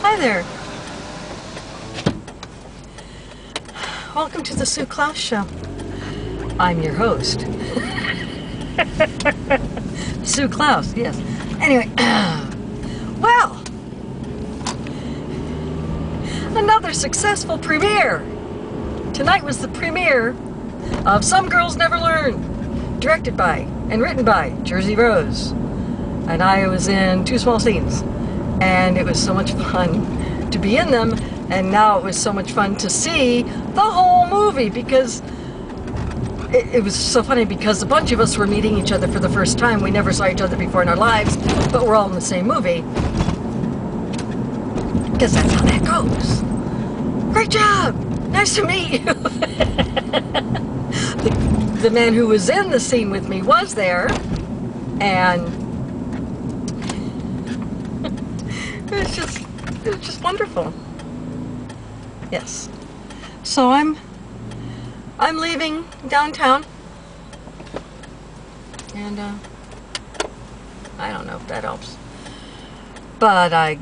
Hi there. Welcome to the Sue Klaus Show. I'm your host. Sue Klaus, yes. Anyway, well, another successful premiere. Tonight was the premiere of Some Girls Never Learn, directed by and written by Jerzy Rose. And I was in 2 small scenes. And it was so much fun to be in them, and now it was so much fun to see the whole movie, because it was so funny, because a bunch of us were meeting each other for the first time. We never saw each other before in our lives, but we're all in the same movie, because that's how that goes. Great job! Nice to meet you! the man who was in the scene with me was there, and it was just wonderful. Yes. So I'm leaving downtown, and I don't know if that helps, but I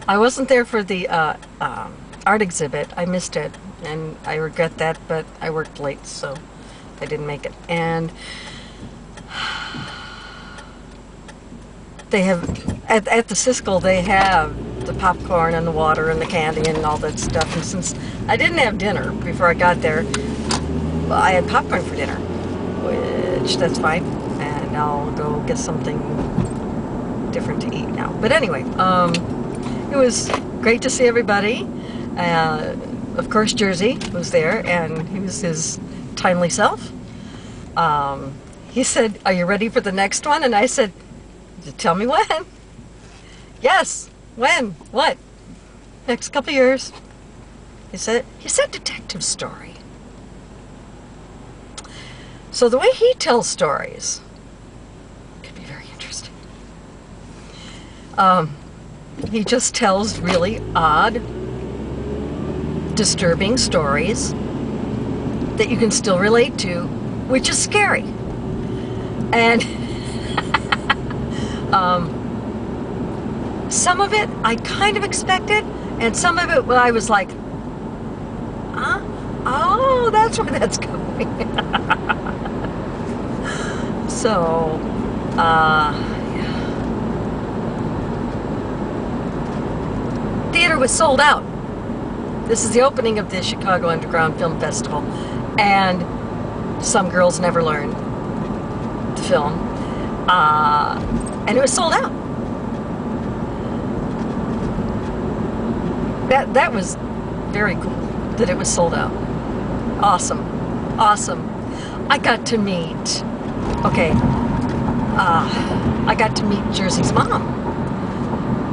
wasn't there for the art exhibit. I missed it, and I regret that, but I worked late, so I didn't make it. And they have, at the Siskel, they have the popcorn and the water and the candy and all that stuff. And since I didn't have dinner before I got there, well, I had popcorn for dinner, which that's fine. And I'll go get something different to eat now. But anyway, it was great to see everybody. Of course, Jerzy was there, and he was his timely self. He said, "Are you ready for the next one?" And I said, "Tell me when." "Yes, when? What?" "Next couple of years." He said detective story. So the way he tells stories could be very interesting. He just tells really odd, disturbing stories that you can still relate to, which is scary. And some of it I kind of expected, and some of it I was like, oh, that's where that's going. So, yeah. Theater was sold out. This is the opening of the Chicago Underground Film Festival, and Some Girls Never Learn, the film, and it was sold out. That was very cool that it was sold out. Awesome. Awesome. I got to meet, I got to meet Jerzy's mom.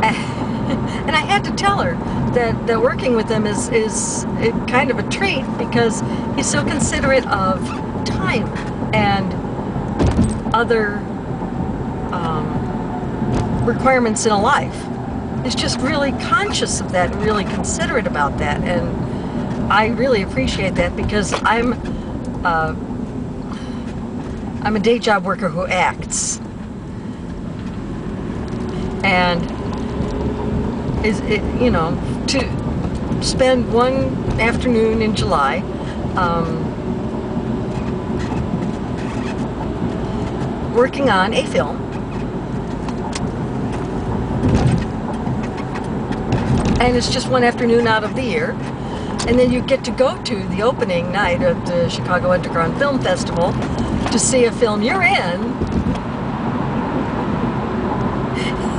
And I had to tell her that working with him is kind of a treat, because he's so considerate of time and other requirements in a life. He's just really conscious of that and really considerate about that, and I really appreciate that, because I'm a day job worker who acts, and you know, to spend one afternoon in July working on a film, and it's just one afternoon out of the year, and then you get to go to the opening night of the Chicago Underground Film Festival to see a film you're in.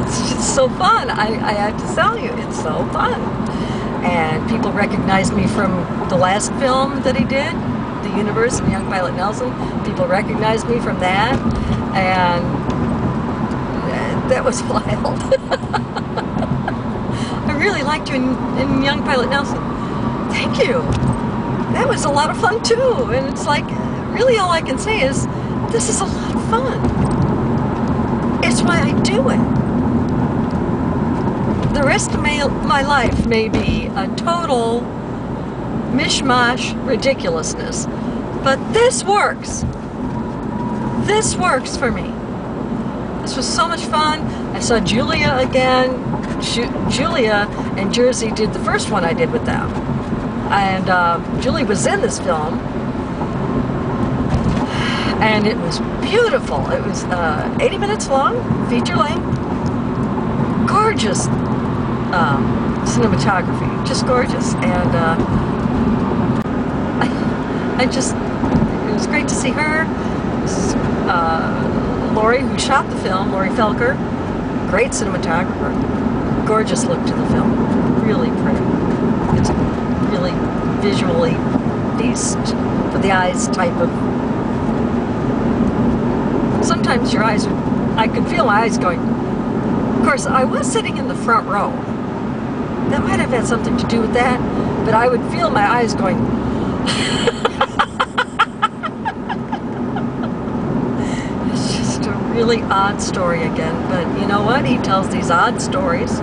It's just so fun. I have to tell you, it's so fun. And people recognize me from the last film that he did, The Universe and Young Pilot Nelson. People recognize me from that, and that was wild. I really liked you in Young Pilot Nelson. Thank you. That was a lot of fun too. And it's like, really all I can say is, this is a lot of fun. It's why I do it. The rest of my life may be a total mishmash ridiculousness, but this works. This works for me. This was so much fun. I saw Julia again. Julia and Jerzy did the first one I did with them. And Julie was in this film. And it was beautiful. It was 80 minutes long, feature length. Gorgeous cinematography, just gorgeous. And it was great to see her. Lori, who shot the film, Lori Felker, great cinematographer. Gorgeous look to the film, really pretty. It's really visually feast for the eyes type of. Sometimes your eyes, I could feel my eyes going. Of course, I was sitting in the front row. That might have had something to do with that, but I would feel my eyes going. It's just a really odd story again, but you know what? He tells these odd stories.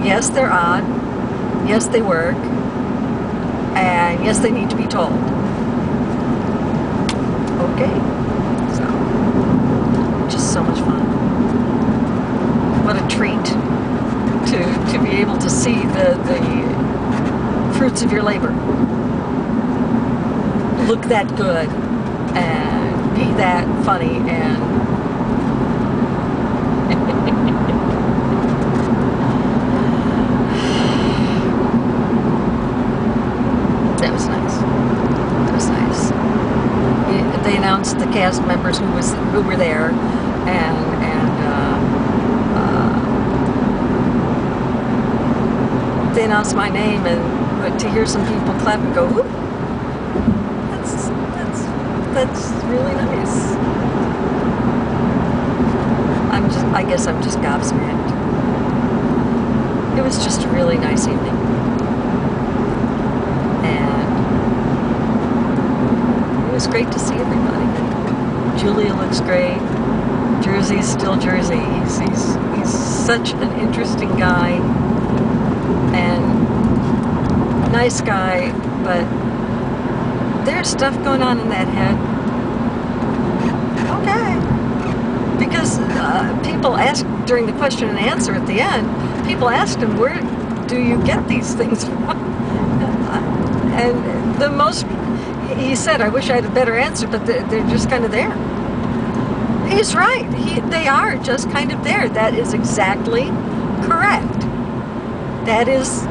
Yes, they're odd. Yes, they work. And yes, they need to be told. Okay. So, just so much fun. What a treat to be able to see the fruits of your labor look that good and be that funny and that was nice. That was nice. They announced the cast members who were there and they announced my name, and to hear some people clap and go, "Whoop!" That's really nice. I guess I'm just gobsmacked. It was just a really nice evening, and it was great to see everybody. Julia looks great. Jerzy's still Jerzy. He's such an interesting guy. And nice guy, but there's stuff going on in that head. Okay. Because people asked during the question and answer at the end, people asked him, where do you get these things from? And the most, he said, I wish I had a better answer, but they're just kind of there. He's right. They are just kind of there. That is exactly correct. That is,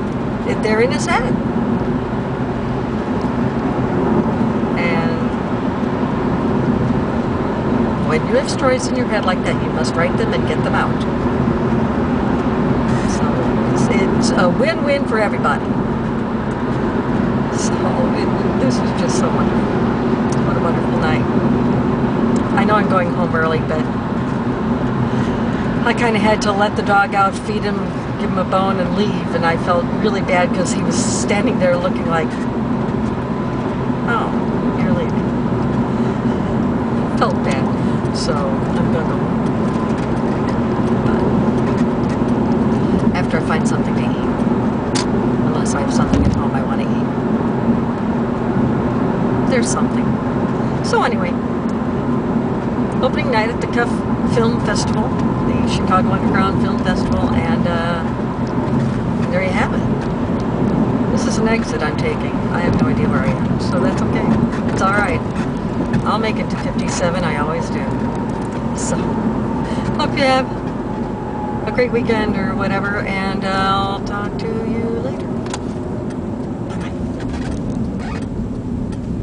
they're in his head. And when you have stories in your head like that, you must write them and get them out. So it's a win-win for everybody. So this was just so wonderful. What a wonderful night. I know I'm going home early, but I kind of had to let the dog out, feed him, give him a bone, and leave. And I felt really bad because he was standing there looking like, oh, you're leaving. Felt bad. So I'm going to go home. But after I find something to eat. Unless I have something at home I want to eat. There's something. So anyway, opening night at the Cuff Film Festival, the Chicago Underground Film Festival, and there you have it. This is an exit I'm taking. I have no idea where I am, so that's okay. It's alright. I'll make it to 57, I always do. So, hope you have a great weekend or whatever, and I'll talk to you